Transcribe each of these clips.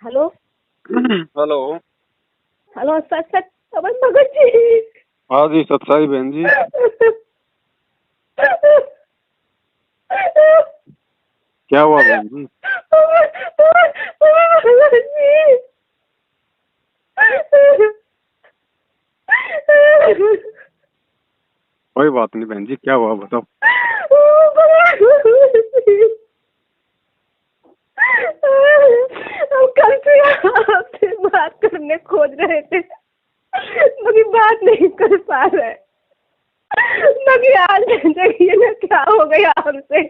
Hello. Hello. Hello, सच सच पवन भगत जी। हाँ जी, सत्साई बहन जी। क्या हुआ बहन जी? कोई बात नहीं बहन जी, क्या हुआ बताओ। हम कल से आपसे बात करने खोज रहे थे, मगर बात नहीं कर पा रहे। मगर आज देखिए ना क्या हो गया हमसे।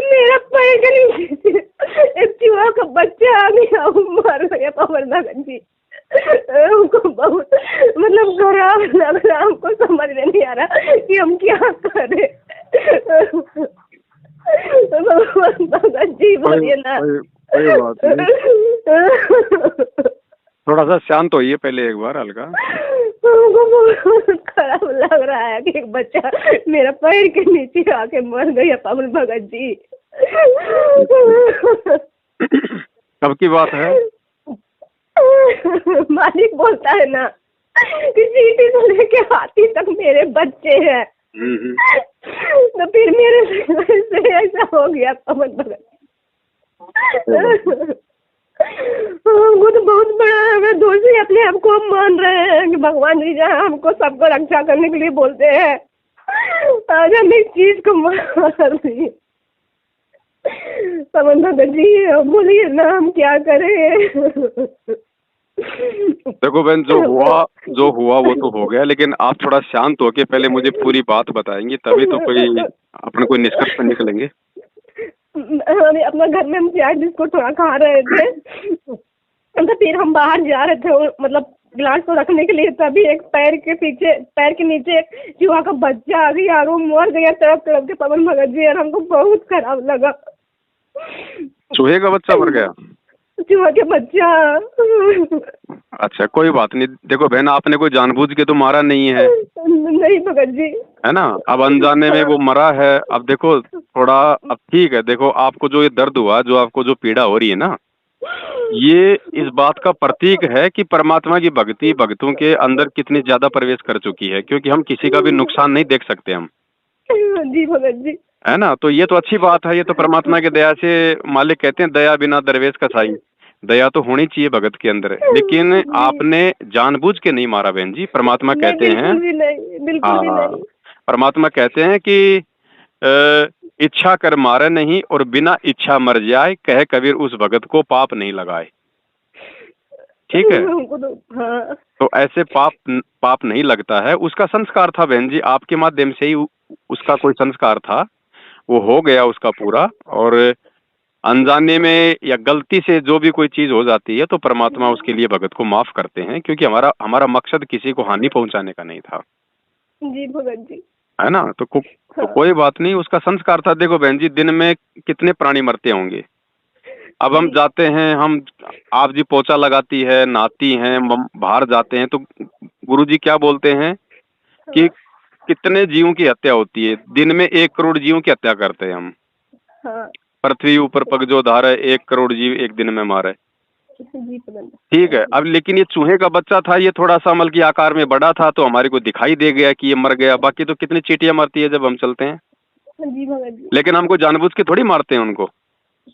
मेरा पैर के नीचे एक चूहा का बच्चा आ गया, मर गया पवन भगत जी। हमको बहुत मतलब खराब लग रहा, हमको समझ में नहीं आ रहा कि हम क्या करें। भगवान भगत जी बोलिए ना। कोई बात नहीं, थोड़ा सा शांत होइए पहले एक बार हल्का। हमको बहुत खराब लग रहा है कि एक बच्चा मेरा पैर के नीचे आके मर गया पवन भगत जी। कब की बात है? मालिक बोलता है ना कि चीटी से लेके हाथी तक मेरे बच्चे हैं। तो फिर मेरे से ऐसा हो गया पवन भगत। वो तो बहुत बड़ा है, दोषी अपने आप को मान रहे हैं कि भगवान जी जहाँ हमको सबको रक्षा करने के लिए बोलते हैं, आज हम इस चीज को मार दिए। पवन भगत जी बोलिए ना, हम क्या करें। देखो बहन, जो हुआ वो तो हो गया, लेकिन आप थोड़ा शांत होके पहले मुझे पूरी बात बताएंगी, तभी तो अपने कोई निष्कर्ष पर निकलेंगे। अपना घर में हम चाय बिस्कुट थोड़ा खा रहे थे, तो फिर हम बाहर जा रहे थे, मतलब गिलास को रखने के लिए, तभी एक पैर के नीचे एक चूहा का बच्चा आ गया और वो मर गया तड़प तड़प के पवन भगत जी, और हमको बहुत खराब लगा। चूहे का बच्चा मर गया? चूहा के बच्चा। अच्छा, कोई बात नहीं। देखो बहन, आपने कोई जानबूझ के तो मारा नहीं है, नहीं भगत जी, है ना। अब अनजाने में वो मरा है। अब देखो थोड़ा, अब ठीक है, देखो आपको जो ये दर्द हुआ, जो आपको जो पीड़ा हो रही है ना, ये इस बात का प्रतीक है कि परमात्मा की भक्ति भक्तों के अंदर कितनी ज्यादा प्रवेश कर चुकी है, क्योंकि हम किसी का भी नुकसान नहीं देख सकते हम, जी भगत जी। है ना। तो ये तो अच्छी बात है, ये तो परमात्मा की दया से। मालिक कहते हैं दया बिना दरवेश कसाई। दया तो होनी चाहिए भगत के अंदर, लेकिन जी। आपने जानबूझ के नहीं मारा बहन जी। परमात्मा नहीं, कहते हैं, बिल्कुल भी नहीं, बिल्कुल भी हाँ, नहीं। परमात्मा कहते हैं कि इच्छा कर मारे नहीं और बिना इच्छा मर जाए, कहे कबीर उस भगत को पाप नहीं लगाए। ठीक है, हमको तो हाँ। तो ऐसे पाप नहीं लगता है। उसका संस्कार था बहन जी, आपके माध्यम से ही उसका कोई संस्कार था, वो हो गया उसका पूरा। और अनजाने में या गलती से जो भी कोई चीज हो जाती है, तो परमात्मा उसके लिए भगत को माफ करते हैं, क्योंकि हमारा हमारा मकसद किसी को हानि पहुंचाने का नहीं था, जी भगत जी। है ना। तो कोई बात नहीं, उसका संस्कार था। देखो बहन जी, दिन में कितने प्राणी मरते होंगे। अब हम जी। जाते हैं, आप जी पोछा लगाती है, नहाती हैं, बाहर जाते हैं, तो गुरुजी क्या बोलते हैं कि हाँ। कितने जीवों की हत्या होती है दिन में? 1 करोड़ जीवों की हत्या करते हैं हम। हाँ। पृथ्वी ऊपर पग जो धारे, 1 करोड़ जीव एक दिन में मारे। जी भगत ठीक हाँ है, जी। अब लेकिन ये चूहे का बच्चा था, ये थोड़ा सा मल की आकार में बड़ा था, तो हमारे को दिखाई दे गया कि ये मर गया। बाकी तो कितनी चींटियां मरती है जब हम चलते हैं, जी भगत जी। लेकिन हमको जानबूझ के थोड़ी मारते हैं उनको।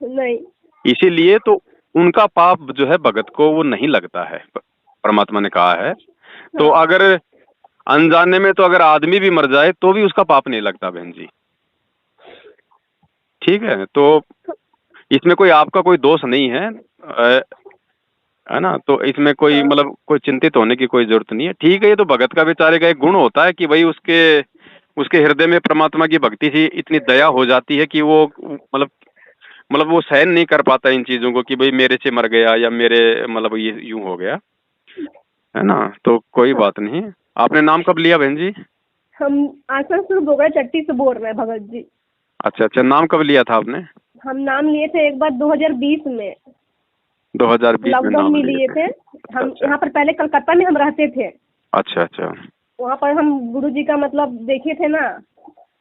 नहीं। इसीलिए तो उनका पाप जो है भगत को वो नहीं लगता है, परमात्मा ने कहा है। तो हाँ। अगर अनजाने में, तो अगर आदमी भी मर जाए तो भी उसका पाप नहीं लगता बहन जी। ठीक है, तो इसमें कोई आपका कोई दोष नहीं है, है ना। तो इसमें कोई हाँ। मतलब कोई चिंतित होने की कोई जरूरत नहीं है। ठीक है, ये तो भगत का बेचारे का एक गुण होता है कि भाई उसके उसके हृदय में परमात्मा की भक्ति से इतनी दया हो जाती है कि वो मतलब वो सहन नहीं कर पाता इन चीजों को, कि भाई मेरे से मर गया या मेरे मतलब ये यूं हो गया, है ना। तो कोई हाँ। बात नहीं। आपने नाम कब लिया बहन जी? हम आसनसोल बोगा चट्टी से बोल रहे हैं भगत जी। अच्छा अच्छा, नाम कब लिया था आपने? हम नाम लिए थे एक बार 2020 में, 2020 में लॉकडाउन नाम में लिए लिए थे? थे। अच्छा हम अच्छा यहाँ पर पहले कलकत्ता में हम रहते थे। अच्छा अच्छा। वहाँ पर हम गुरु जी का मतलब देखे थे ना,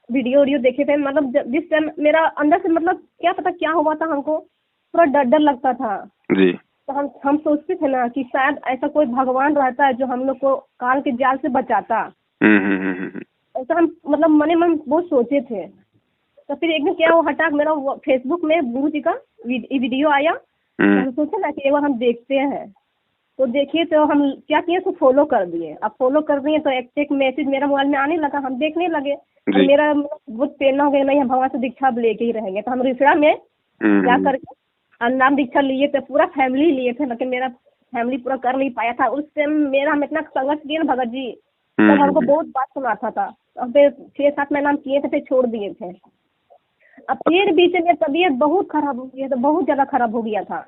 वीडियो वीडियो देखे थे, मतलब जिस टाइम मेरा अंदर से मतलब क्या पता क्या हुआ था, हमको पूरा डर डर लगता था। जी। तो हम सोचते थे ना कि शायद ऐसा कोई भगवान रहता है जो हम लोग को काल के जाल से बचाता। हम्म। ऐसा हम मतलब मने मन बहुत सोचे थे। तो फिर एक दिन क्या हुआ, हठात मेरा फेसबुक में गुरु जी का वीडियो आया। तो हम सोचे ना कि एक बार हम देखते हैं। तो देखिए, तो हम क्या किए, तो फॉलो कर दिए। अब फॉलो कर दिए तो एक मैसेज मेरा मोबाइल में आने लगा, हम देखने लगे। और जी। मेरा बहुत प्रेरणा हो गया, नहीं हम भगवान से दीक्षा अब लेके ही रहेंगे। तो हम रिसड़ा में जा करके नाम दीक्षा लिए थे, पूरा फैमिली लिए थे, लेकिन मेरा फैमिली पूरा कर नहीं पाया था। उस टाइम मेरा हम इतना संघर्ष किए ना भगत जी, तब हमको बहुत बात सुनाता था। अब फिर 6-7 महीना हम किए थे, फिर छोड़ दिए थे। अब फिर बीच में तबीयत बहुत खराब हो गई, तो बहुत ज्यादा खराब हो गया था।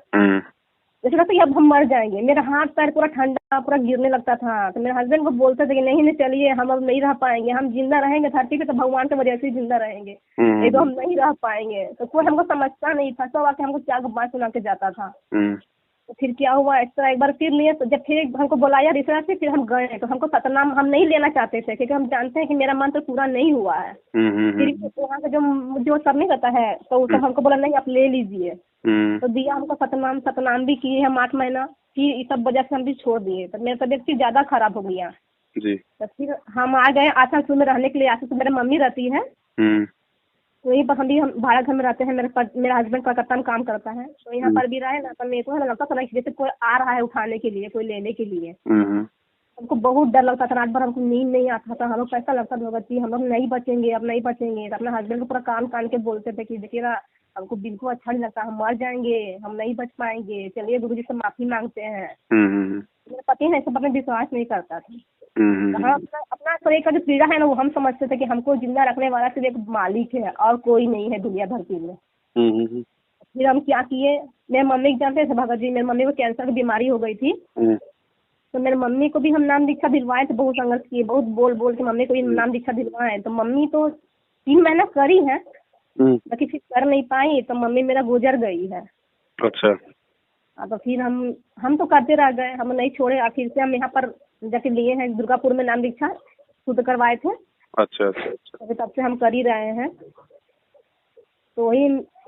जैसे लगता कि अब हम मर जाएंगे। मेरा हाथ पैर पूरा ठंडा, पूरा गिरने लगता था। तो मेरे हस्बैंड को बोलते थे कि नहीं नहीं चलिए, हम अब नहीं रह पाएंगे, हम जिंदा रहेंगे धरती पे तो भगवान की वजह से ही जिंदा रहेंगे, नहीं तो हम नहीं रह पाएंगे। तो कोई हमको समझता नहीं था, सब आके हमको क्या बात सुना के जाता था। तो फिर क्या हुआ, इस तरह एक बार फिर लिए। तो जब फिर हमको बुलाया रिसर्च से, फिर हम गए। तो हमको सतनाम हम नहीं लेना चाहते थे, क्योंकि हम जानते हैं कि मेरा मंत्र पूरा नहीं हुआ है। फिर वहाँ का जो सब नहीं करता है, तो सब हमको बोला नहीं आप ले लीजिए। तो दिया हमको सतनाम भी किए हम 8 महीना। फिर इस सब वजह से हम भी छोड़ दिए। तो मेरा तबियत फिर ज्यादा खराब हो गया जी। तो फिर हम आ गए आसानसोल में रहने के लिए। आसानसोल मेरी मम्मी रहती है, तो यहीं पर हम भाड़ा घर में रहते हैं। मेरा हस्बैंड कलकत्ता में काम करता है, तो यहाँ पर भी रहे ना। तो मेरे को लगता था ना जैसे कोई आ रहा है उठाने के लिए, कोई लेने के लिए। हमको बहुत डर लगता था, रात भर हमको नींद नहीं आता था। हम लोग कैसा लगता था भगत जी, हम लोग नहीं बचेंगे, अब नहीं बचेंगे। तो अपने हस्बैंड को पूरा कान के बोलते थे कि देखिए ना, हमको बिल्कुल अच्छा नहीं लगता, हम मर जाएंगे, हम नहीं बच पाएंगे, चलिए गुरु जी से माफी मांगते हैं। मेरे पति ने सब अपने विश्वास नहीं करता था। तो हम अपना शरीर का जो पीड़ा है ना, वो हम समझते थे कि हमको जिंदा रखने वाला सिर्फ एक मालिक है और कोई नहीं है दुनिया धरती में। फिर हम क्या किए, मेरे मम्मी को जानते थे भगत जी, मेरी मम्मी को कैंसर की बीमारी हो गई थी। तो मेरे मम्मी को भी हम नाम दीक्षा दिलवाए थे, बहुत संघर्ष किए, बहुत बोल बोल के मम्मी को भी नाम दीक्षा दिलवाए। तो मम्मी तो 3 महीना करी है, बाकी फिर कर नहीं पाई, तो मम्मी मेरा गुजर गई है। अच्छा। तो फिर हम तो करते रह गए, हम नहीं छोड़े। आखिर से हम यहाँ पर जाके लिए हैं दुर्गापुर में नाम दीक्षा खुद करवाए थे। अच्छा। तब से हम कर ही रहे हैं। तो वही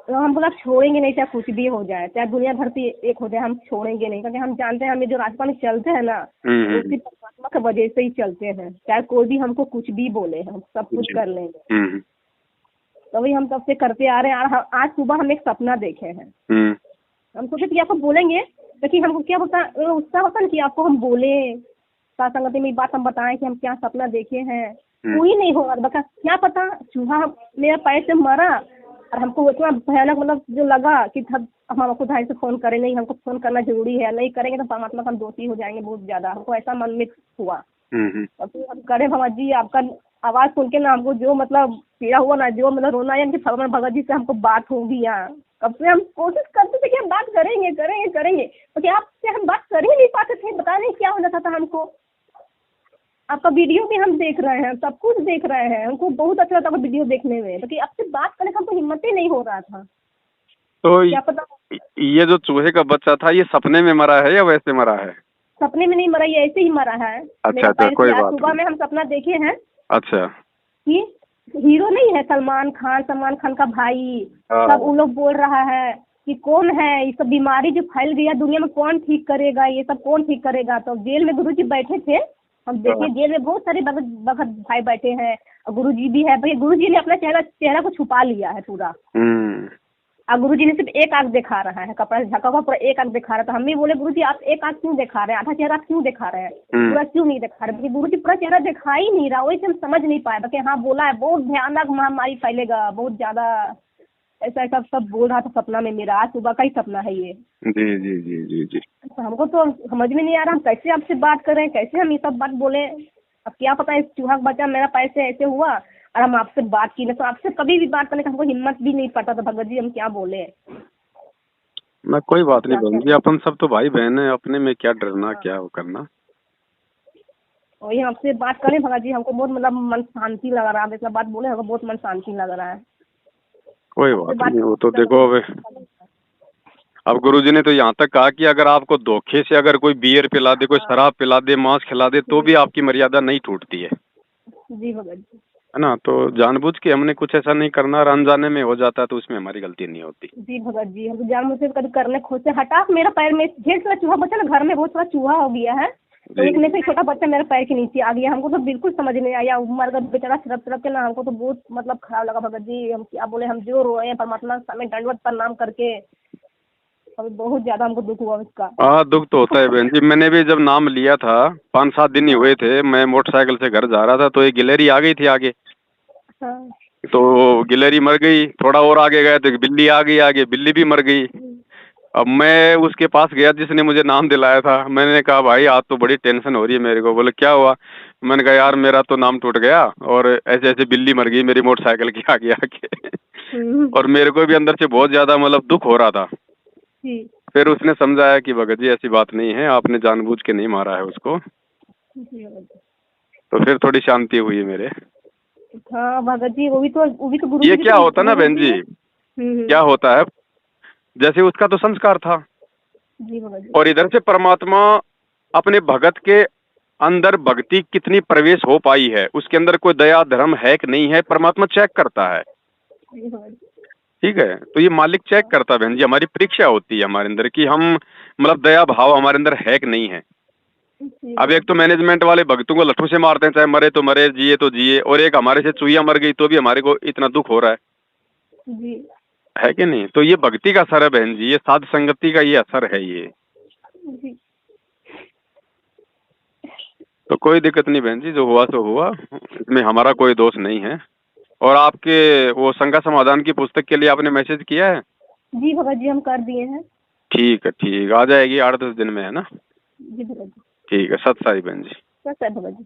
हम बोला छोड़ेंगे नहीं, चाहे कुछ भी हो जाए, चाहे दुनिया धरती एक हो जाए, हम छोड़ेंगे नहीं। क्योंकि हम जानते हैं, हम जो रास्ता में चलते हैं ना, उसी परमात्मा की वजह से ही चलते हैं। चाहे कोई भी हमको कुछ भी बोले, हम सब कुछ कर लेंगे। तो वही हम तब से करते आ रहे हैं। आज सुबह हम एक सपना देखे हैं। हम सोचे कि आपको बोलेंगे, लेकिन हमको क्या होता उत्साह होता ना कि आपको हम बोले, संगति में बात हम बताएं कि हम क्या सपना देखे हैं। कोई नहीं होगा, बता क्या पता चूहा मेरे पैर से मरा। और हमको इतना भयानक मतलब जो लगा कि हम आपको भाई से फोन करें, नहीं हमको फोन करना जरूरी है, नहीं करेंगे तो परमात्मा का हम दोषी हो जाएंगे बहुत ज्यादा। हमको ऐसा मन में हुआ। और फिर हम करे भगत जी आपका आवाज सुन के ना, हमको जो मतलब पीड़ा हुआ ना, जो मतलब रोना आया कि भगत जी से हमको बात हो गया। कब से हम कोशिश करते थे कि हम बात करेंगे, तो क्या आपसे हम बात कर ही नहीं पाते थे। पता नहीं क्या हो जाता था हमको। आपका वीडियो भी हम देख रहे हैं, सब कुछ देख रहे हैं, हमको बहुत अच्छा लगता है वीडियो देखने में, क्योंकि आपसे बात करने का हमको हिम्मत ही नहीं हो रहा था। तो क्या पता ये जो चूहे का बच्चा था, ये सपने में मरा है या वैसे मरा है? सपने में नहीं मरा, ये ऐसे ही मरा है। अच्छा, कोई बात सुबह में हम सपना देखे हैं। अच्छा। कि हीरो नहीं है सलमान खान का भाई, सब उन लोग बोल रहा है कि कौन है ये सब बीमारी जो फैल गया दुनिया में, कौन ठीक करेगा, ये सब कौन ठीक करेगा। तो जेल में गुरुजी बैठे थे, हम देखे जेल में बहुत सारे भगत भाई बैठे हैं, और गुरुजी भी है। भाई गुरुजी ने अपना चेहरा को छुपा लिया है पूरा। और गुरुजी ने सिर्फ एक आंख दिखा रहा है, कपड़ा ढका हुआ पूरा एक आंख दिखा रहा था। हम भी बोले गुरुजी आप एक आंख क्यों दिखा रहे हैं, आधा चेहरा क्यों दिखा रहे हैं, पूरा क्यों नहीं दिखा रहे। गुरुजी पूरा चेहरा दिखा ही नहीं रहा, वही से हम समझ नहीं पाए। बाकी हाँ बोला है बहुत भयानक महामारी फैलेगा, बहुत ज्यादा ऐसा ऐसा सब बोल रहा था सपना में मेरा। आज सुबह का ही सपना है ये। जी जी जी जी जी। तो हमको तो समझ में नहीं आ रहा, हम कैसे आपसे बात करें, कैसे हम ये सब बात बोले। अब क्या पता है चूहा का बच्चा मेरा पैर से ऐसे हुआ और हम आपसे बात की ना, तो आपसे कभी भी बात करने का हमको हिम्मत भी नहीं पड़ता था भगत जी, हम क्या बोले। मैं कोई बात नहीं बहन जी, अपन सब तो भाई बहन है, अपने में क्या डरना, क्या वो करना। वही आपसे बात करें भगत जी, हमको बहुत मतलब मन शांति लग रहा है। ऐसा बात बोले हमको बहुत मन शांति लग रहा है। कोई बात नहीं, वो तो देखो अब गुरुजी ने तो यहाँ तक कहा कि अगर आपको धोखे से अगर कोई बियर पिला दे, कोई शराब पिला दे, मांस खिला दे, तो भी आपकी मर्यादा नहीं टूटती है। जी भगत जी। है ना। तो जानबूझ के हमने कुछ ऐसा नहीं करना, और अनजाने में हो जाता है तो उसमें हमारी गलती नहीं होती। जी भगत जी, हम तो जानबूझ के कभी करने खोजते, हठात मेरा पैर में ढेर सारा चूहा बचा ना, घर में बहुत सारा चूहा हो गया है, तो जी। उसमें से छोटा बच्चा मेरे पैर के नीचे आ गया। हमको तो बिल्कुल समझ नहीं आया, मर गया बेचारा सिरप सिरप के ना, हमको तो बहुत मतलब खराब लगा भगत जी। हम क्या बोले, हम जो रोए हैं परमात्मा के सामने दंडवत प्रणाम करके, अभी बहुत ज्यादा हमको दुख हुआ उसका। हाँ, दुख तो होता है बहन जी। मैंने भी जब नाम लिया था, 5-7 दिन ही हाँ हुए थे, मैं मोटरसाइकिल से घर जा रहा था तो एक गिलहरी आ गई थी आगे। हाँ। तो गिलहरी मर गई, थोड़ा और आगे गए तो एक बिल्ली आ गई आगे, बिल्ली भी मर गई। अब मैं उसके पास गया जिसने मुझे नाम दिलाया था, मैंने कहा भाई आज तो बड़ी टेंशन हो रही है मेरे को। बोले क्या हुआ? मैंने कहा यार मेरा तो नाम टूट गया, और ऐसे ऐसे बिल्ली मर गई मेरी मोटरसाइकिल के आगे आके। हम्म, और मेरे को भी अंदर से बहुत ज्यादा मतलब दुख हो रहा था। जी फिर उसने समझाया कि भगत जी ऐसी बात नहीं है, आपने जानबूझ के नहीं मारा है उसको। जी भगत जी। तो फिर थोड़ी शांति हुई मेरे। हाँ भगत जी, वो भी तो गुरु ये जी भी क्या तो होता ना गुरु बहन जी जी, है। क्या होता है, जैसे उसका तो संस्कार था, जी भगत जी। और इधर से परमात्मा अपने भगत के अंदर भक्ति कितनी प्रवेश हो पाई है, उसके अंदर कोई दया धर्म है कि नहीं है, परमात्मा चेक करता है। जी भगत जी। ठीक है, तो ये मालिक चेक करता है बहन जी, हमारी परीक्षा होती है हमारे अंदर कि हम मतलब दया भाव हमारे अंदर है कि नहीं है। जी अब भगत एक तो मैनेजमेंट वाले भक्तों को लट्ठू से मारते हैं, चाहे मरे तो मरे, जिए तो जिए, और एक हमारे से चुईया मर गई तो भी हमारे को इतना दुख हो रहा जी। है कि नहीं। तो ये भक्ति का असर है बहन जी, ये साध संगति का ये असर है ये। जी। तो कोई दिक्कत नहीं बहन जी, जो हुआ सो हुआ, इसमें हमारा कोई दोष नहीं है। और आपके वो शंका समाधान की पुस्तक के लिए आपने मैसेज किया है? जी भगत जी, हम कर दिए हैं। ठीक है, ठीक, आ जाएगी 8-10 दिन में, है ना। जी भगत जी। ठीक है, सत साई बहन जी। बस है भगत जी।